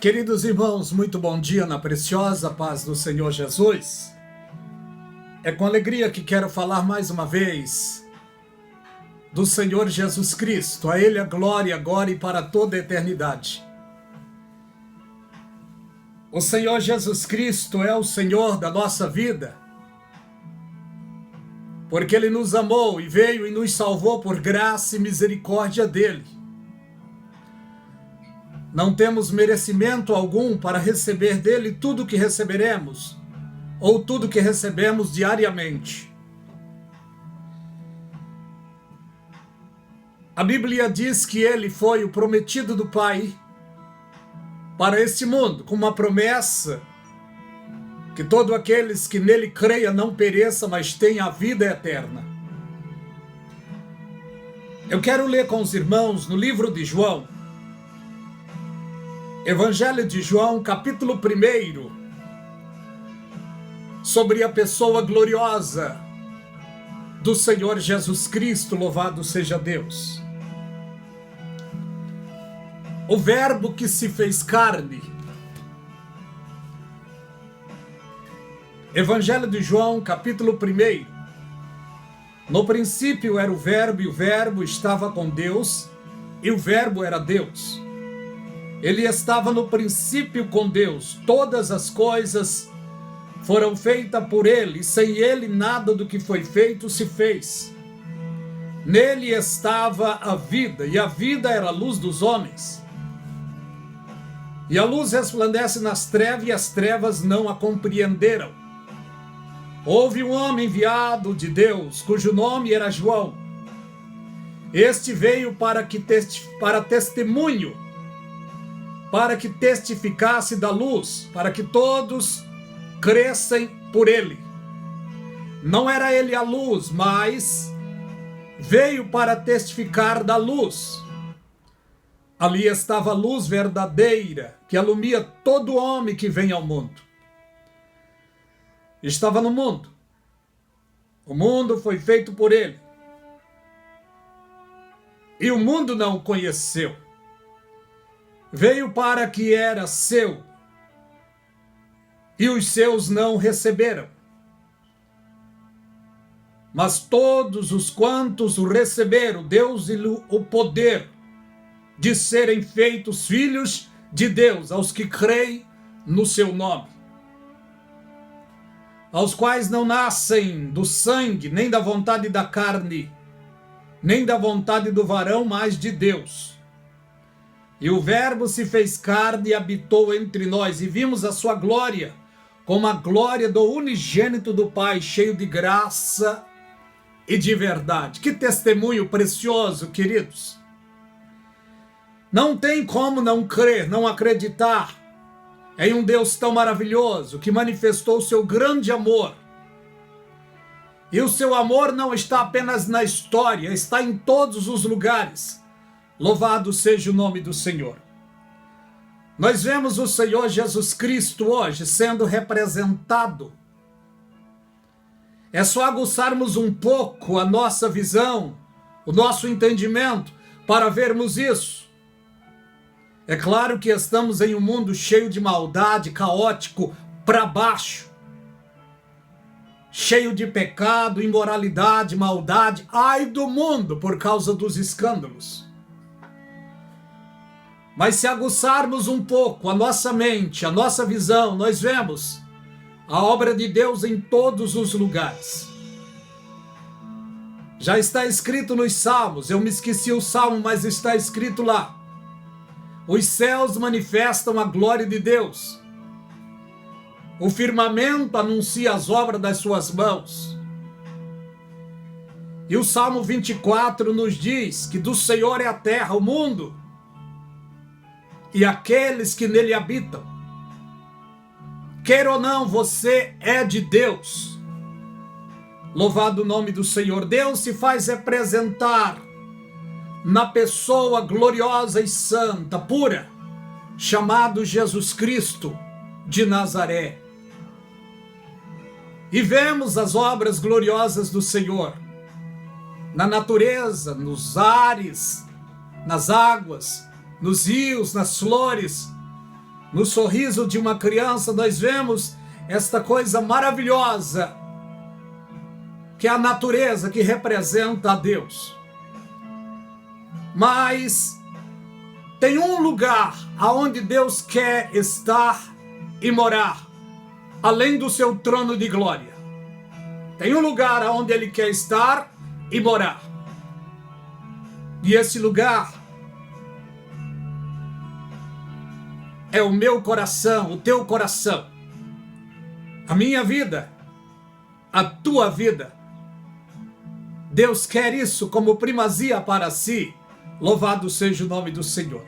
Queridos irmãos, muito bom dia na preciosa paz do Senhor Jesus. É com alegria que quero falar mais uma vez do Senhor Jesus Cristo. A Ele a glória agora e para toda a eternidade. O Senhor Jesus Cristo é o Senhor da nossa vida, porque Ele nos amou e veio e nos salvou por graça e misericórdia dEle. Não temos merecimento algum para receber dele tudo que receberemos, ou tudo que recebemos diariamente. A Bíblia diz que ele foi o prometido do Pai para este mundo, com uma promessa que todos aqueles que nele creiam não pereçam, mas tenham a vida eterna. Eu quero ler com os irmãos no livro de João, Evangelho de João, capítulo 1, sobre a pessoa gloriosa do Senhor Jesus Cristo, louvado seja Deus. O verbo que se fez carne. Evangelho de João, capítulo 1. No princípio era o verbo, e o verbo estava com Deus, e o verbo era Deus. Ele estava no princípio com Deus. Todas as coisas foram feitas por ele, e sem ele nada do que foi feito se fez. Nele estava a vida, e a vida era a luz dos homens. E a luz resplandece nas trevas, e as trevas não a compreenderam. Houve um homem enviado de Deus, cujo nome era João. Este veio para testemunho, para que testificasse da luz, para que todos crescem por ele. Não era ele a luz, mas veio para testificar da luz. Ali estava a luz verdadeira, que alumia todo homem que vem ao mundo. Estava no mundo. O mundo foi feito por ele. E o mundo não o conheceu. Veio para que era seu, e os seus não receberam. Mas todos os quantos o receberam, deu-lhe o poder de serem feitos filhos de Deus, aos que creem no seu nome, aos quais não nascem do sangue, nem da vontade da carne, nem da vontade do varão, mas de Deus. E o verbo se fez carne e habitou entre nós, e vimos a sua glória, como a glória do unigênito do Pai, cheio de graça e de verdade. Que testemunho precioso, queridos! Não tem como não crer, não acreditar em um Deus tão maravilhoso, que manifestou o seu grande amor. E o seu amor não está apenas na história, está em todos os lugares. Louvado seja o nome do Senhor. Nós vemos o Senhor Jesus Cristo hoje sendo representado. É só aguçarmos um pouco a nossa visão, o nosso entendimento, para vermos isso. É claro que estamos em um mundo cheio de maldade, caótico, para baixo. Cheio de pecado, imoralidade, maldade. Ai do mundo por causa dos escândalos. Mas se aguçarmos um pouco a nossa mente, a nossa visão, nós vemos a obra de Deus em todos os lugares. Já está escrito nos Salmos, eu me esqueci o Salmo, mas está escrito lá. Os céus manifestam a glória de Deus. O firmamento anuncia as obras das suas mãos. E o Salmo 24 nos diz que do Senhor é a terra, o mundo, e aqueles que nele habitam. Queira ou não, você é de Deus. Louvado o nome do Senhor. Deus se faz representar na pessoa gloriosa e santa, pura, chamado Jesus Cristo de Nazaré. E vemos as obras gloriosas do Senhor na natureza, nos ares, nas águas, nos rios, nas flores, No sorriso de uma criança nós vemos esta coisa maravilhosa, que é a natureza que representa a Deus. Mas tem um lugar aonde Deus quer estar e morar, além do seu trono de glória. Tem um lugar aonde Ele quer estar e morar. E esse lugar é o meu coração, o teu coração, a minha vida, a tua vida. Deus quer isso como primazia para si. Louvado seja o nome do Senhor.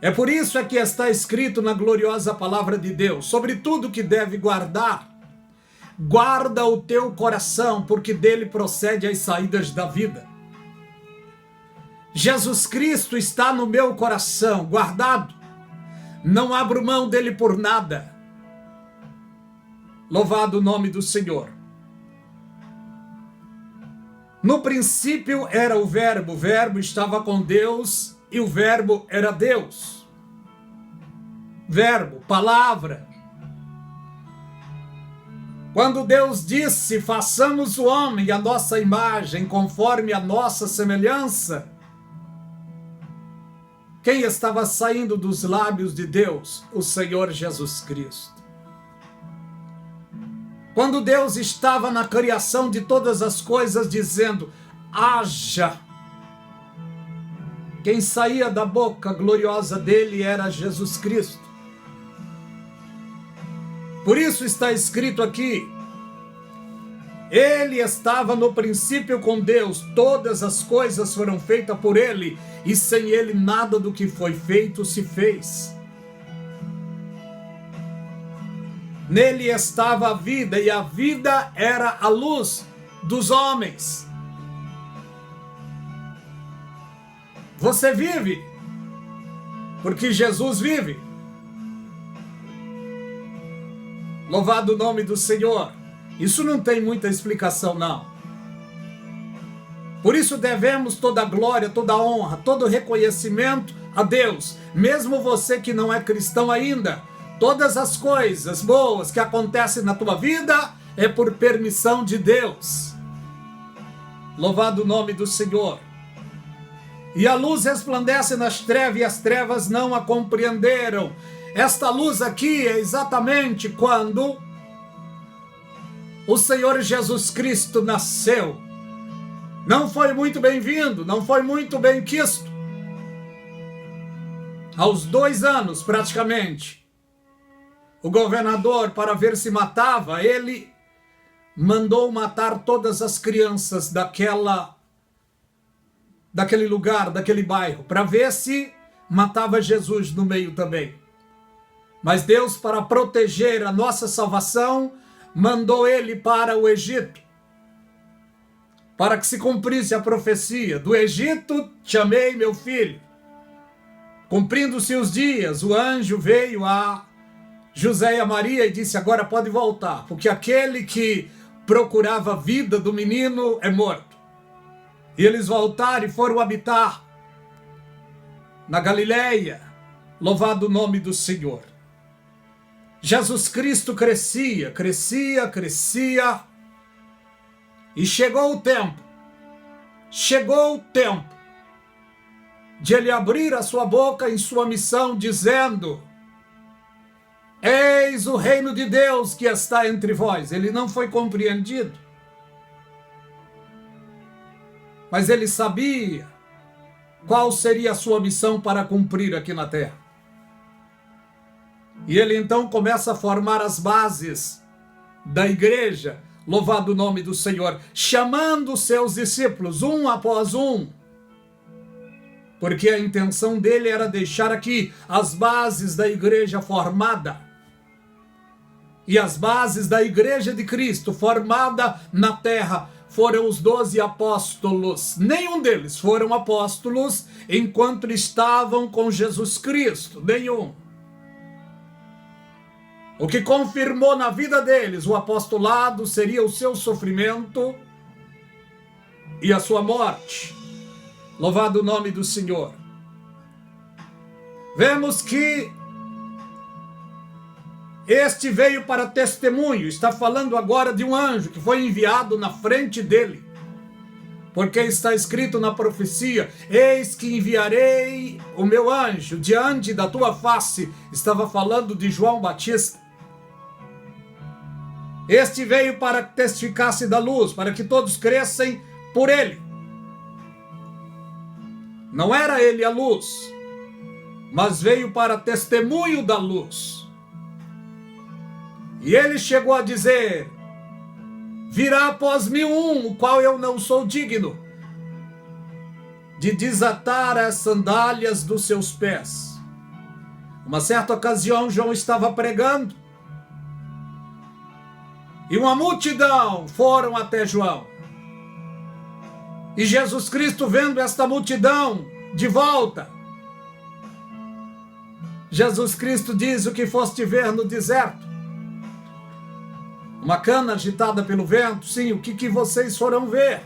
É por isso que está escrito na gloriosa palavra de Deus, sobre tudo que deve guardar, guarda o teu coração, porque dele procede as saídas da vida. Jesus Cristo está no meu coração, guardado. Não abro mão dele por nada. Louvado o nome do Senhor. No princípio era o Verbo estava com Deus e o Verbo era Deus. Verbo, palavra. Quando Deus disse, façamos o homem à nossa imagem, conforme a nossa semelhança, quem estava saindo dos lábios de Deus? O Senhor Jesus Cristo. Quando Deus estava na criação de todas as coisas, dizendo, haja. Quem saía da boca gloriosa dele era Jesus Cristo. Por isso está escrito aqui, ele estava no princípio com Deus, todas as coisas foram feitas por ele, e sem ele nada do que foi feito se fez. Nele estava a vida, e a vida era a luz dos homens. Você vive porque Jesus vive. Louvado o nome do Senhor. Isso não tem muita explicação, não. Por isso devemos toda a glória, toda a honra, todo o reconhecimento a Deus. Mesmo você que não é cristão ainda, todas as coisas boas que acontecem na tua vida é por permissão de Deus. Louvado o nome do Senhor. E a luz resplandece nas trevas e as trevas não a compreenderam. Esta luz aqui é exatamente quando o Senhor Jesus Cristo nasceu. Não foi muito bem-vindo, não foi muito bem-quisto. Aos 2 anos, praticamente, o governador, para ver se matava, ele mandou matar todas as crianças daquele lugar, daquele bairro, para ver se matava Jesus no meio também. Mas Deus, para proteger a nossa salvação, mandou ele para o Egito, para que se cumprisse a profecia, do Egito chamei meu filho. Cumprindo-se os dias, o anjo veio a José e a Maria e disse, agora pode voltar, porque aquele que procurava a vida do menino é morto. E eles voltaram e foram habitar na Galileia. Louvado o nome do Senhor. Jesus Cristo crescia. E chegou o tempo de ele abrir a sua boca em sua missão, dizendo, eis o reino de Deus que está entre vós. Ele não foi compreendido, mas ele sabia qual seria a sua missão para cumprir aqui na terra. E ele então começa a formar as bases da igreja, louvado o nome do Senhor, chamando seus discípulos, um após um, porque a intenção dele era deixar aqui as bases da igreja formada. E as bases da igreja de Cristo, formada na terra, foram os 12 apóstolos. Nenhum deles foram apóstolos enquanto estavam com Jesus Cristo, nenhum. O que confirmou na vida deles o apostolado seria o seu sofrimento e a sua morte. Louvado o nome do Senhor. vemos que este veio para testemunho. Está falando agora de um anjo que foi enviado na frente dele. Porque está escrito na profecia: eis que enviarei o meu anjo diante da tua face. Estava falando de João Batista. Este veio para que testificasse da luz, para que todos crescem por ele. Não era ele a luz, mas veio para testemunho da luz. E ele chegou a dizer: virá após mim o qual eu não sou digno de desatar as sandálias dos seus pés. Uma certa ocasião, João estava pregando e uma multidão foram até João. E Jesus Cristo, vendo esta multidão de volta, Jesus Cristo diz: o que foste ver no deserto? Uma cana agitada pelo vento? Sim, o que vocês foram ver?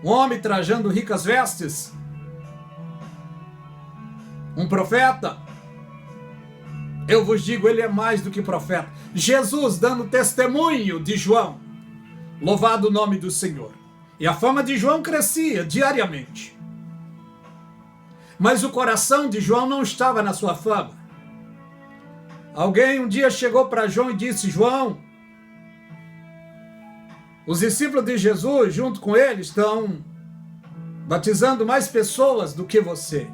Um homem trajando ricas vestes? Um profeta? Eu vos digo, ele é mais do que profeta. Jesus dando testemunho de João. Louvado o nome do Senhor. E a fama de João crescia diariamente. Mas o coração de João não estava na sua fama. Alguém um dia chegou para João e disse: João, os discípulos de Jesus, junto com ele, estão batizando mais pessoas do que você.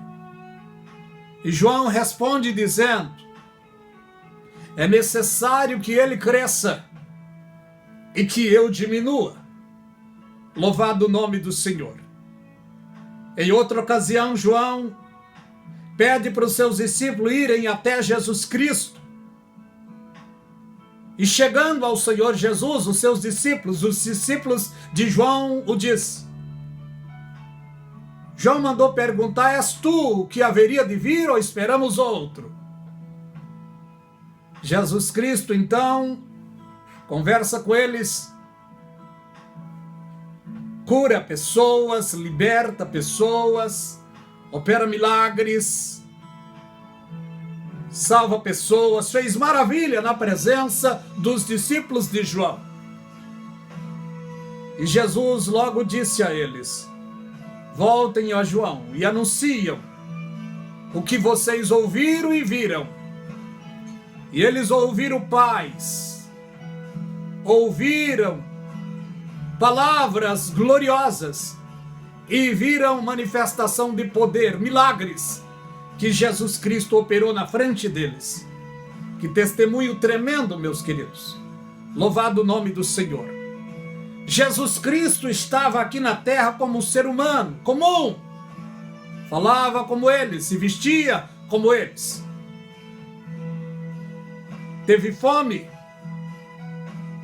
E João responde dizendo: é necessário que ele cresça e que eu diminua. Louvado o nome do Senhor. Em outra ocasião, João pede para os seus discípulos irem até Jesus Cristo. E chegando ao Senhor Jesus, os seus discípulos, os discípulos de João, o diz. João mandou perguntar: és tu o que haveria de vir ou esperamos outro? Jesus Cristo, então, conversa com eles, cura pessoas, liberta pessoas, opera milagres, salva pessoas, fez maravilha na presença dos discípulos de João. E Jesus logo disse a eles: voltem a João e anunciam o que vocês ouviram e viram. E eles ouviram paz, ouviram palavras gloriosas e viram manifestação de poder, milagres que Jesus Cristo operou na frente deles. Que testemunho tremendo, meus queridos. Louvado o nome do Senhor. Jesus Cristo estava aqui na terra como um ser humano comum. Falava como eles, se vestia como eles. Teve fome.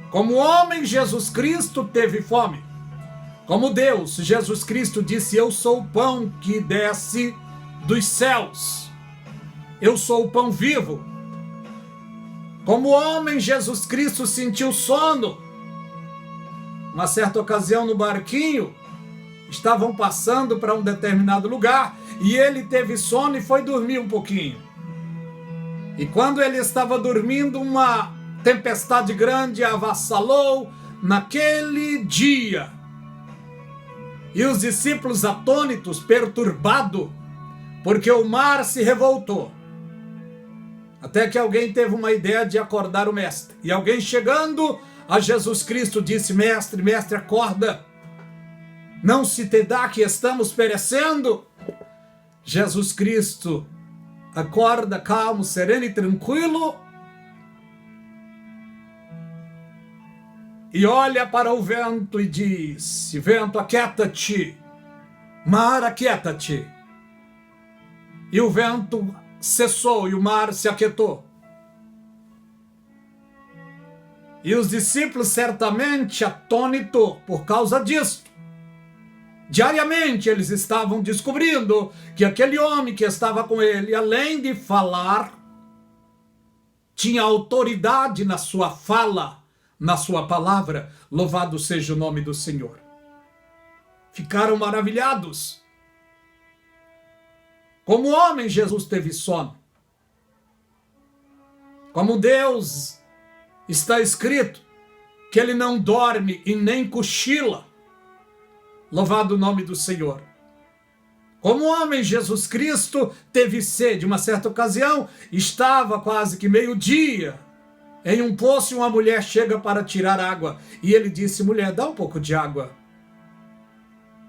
Como homem, Jesus Cristo teve fome. Como Deus, Jesus Cristo disse: eu sou o pão que desce dos céus. Eu sou o pão vivo. Como homem, Jesus Cristo sentiu sono. Uma certa ocasião no barquinho, estavam passando para um determinado lugar e ele teve sono e foi dormir um pouquinho. E quando ele estava dormindo, uma tempestade grande avassalou naquele dia. E os discípulos atônitos, perturbados, porque o mar se revoltou. Até que alguém teve uma ideia de acordar o mestre. E alguém chegando a Jesus Cristo disse: mestre, mestre, acorda. Não se te dá que estamos perecendo? Jesus Cristo acorda calmo, sereno e tranquilo. E olha para o vento e diz: vento, aquieta-te. Mar, aquieta-te. E o vento cessou e o mar se aquietou. E os discípulos, certamente atônitos por causa disto, diariamente eles estavam descobrindo que aquele homem que estava com ele, além de falar, tinha autoridade na sua fala, na sua palavra. Louvado seja o nome do Senhor. Ficaram maravilhados. Como homem, Jesus teve sono. Como Deus, está escrito que ele não dorme e nem cochila. Louvado o nome do Senhor. Como homem, Jesus Cristo teve sede. Uma certa ocasião, estava quase que meio-dia em um poço e uma mulher chega para tirar água. E ele disse: mulher, dá um pouco de água.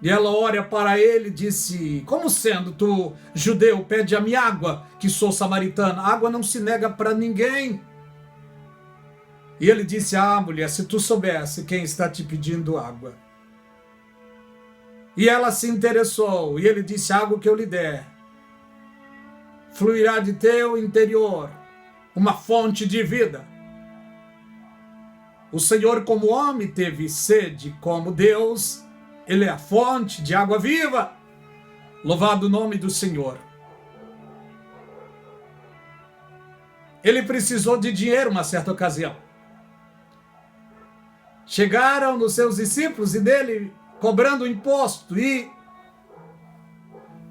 E ela olha para ele e disse: como sendo tu judeu, pede a minha água, que sou samaritana? A água não se nega para ninguém. E ele disse: ah, mulher, se tu soubesse quem está te pedindo água. E ela se interessou, e ele disse: a água que eu lhe der fluirá de teu interior uma fonte de vida. O Senhor, como homem, teve sede, como Deus, ele é a fonte de água viva. Louvado o nome do Senhor. Ele precisou de dinheiro uma certa ocasião. Chegaram nos seus discípulos e dele cobrando imposto e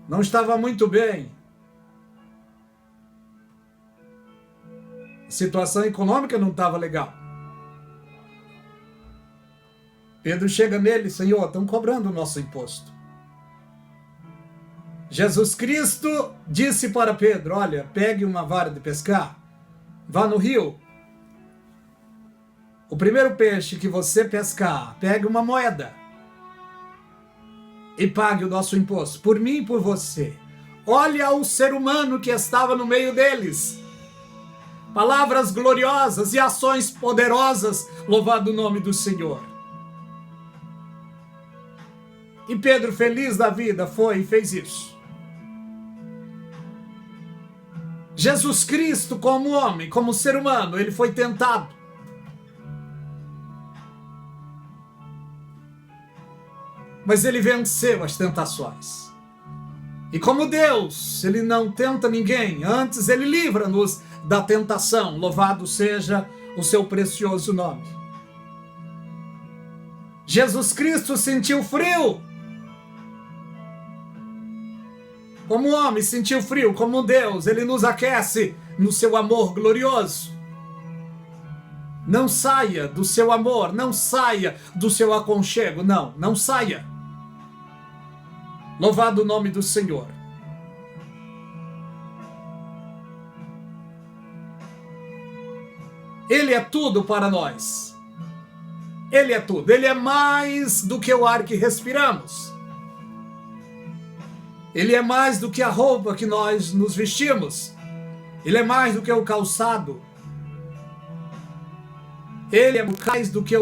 não estava muito bem. A situação econômica não estava legal. Pedro chega nele: Senhor, estão cobrando o nosso imposto. Jesus Cristo disse para Pedro: olha, pegue uma vara de pescar, vá no rio. O primeiro peixe que você pescar, pegue uma moeda e pague o nosso imposto, por mim e por você. Olha o ser humano que estava no meio deles. Palavras gloriosas e ações poderosas, louvado o nome do Senhor. E Pedro, feliz da vida, foi e fez isso. Jesus Cristo, como homem, como ser humano, ele foi tentado. Mas ele venceu as tentações. E como Deus, ele não tenta ninguém, antes ele livra-nos da tentação. Louvado seja o seu precioso nome. Jesus Cristo sentiu frio. Como homem, sentiu frio. Como Deus, ele nos aquece no seu amor glorioso. Não saia do seu amor, não saia do seu aconchego, não saia. Louvado o nome do Senhor. Ele é tudo para nós. Ele é tudo. Ele é mais do que o ar que respiramos. Ele é mais do que a roupa que nós nos vestimos. Ele é mais do que o calçado. Ele é mais do que o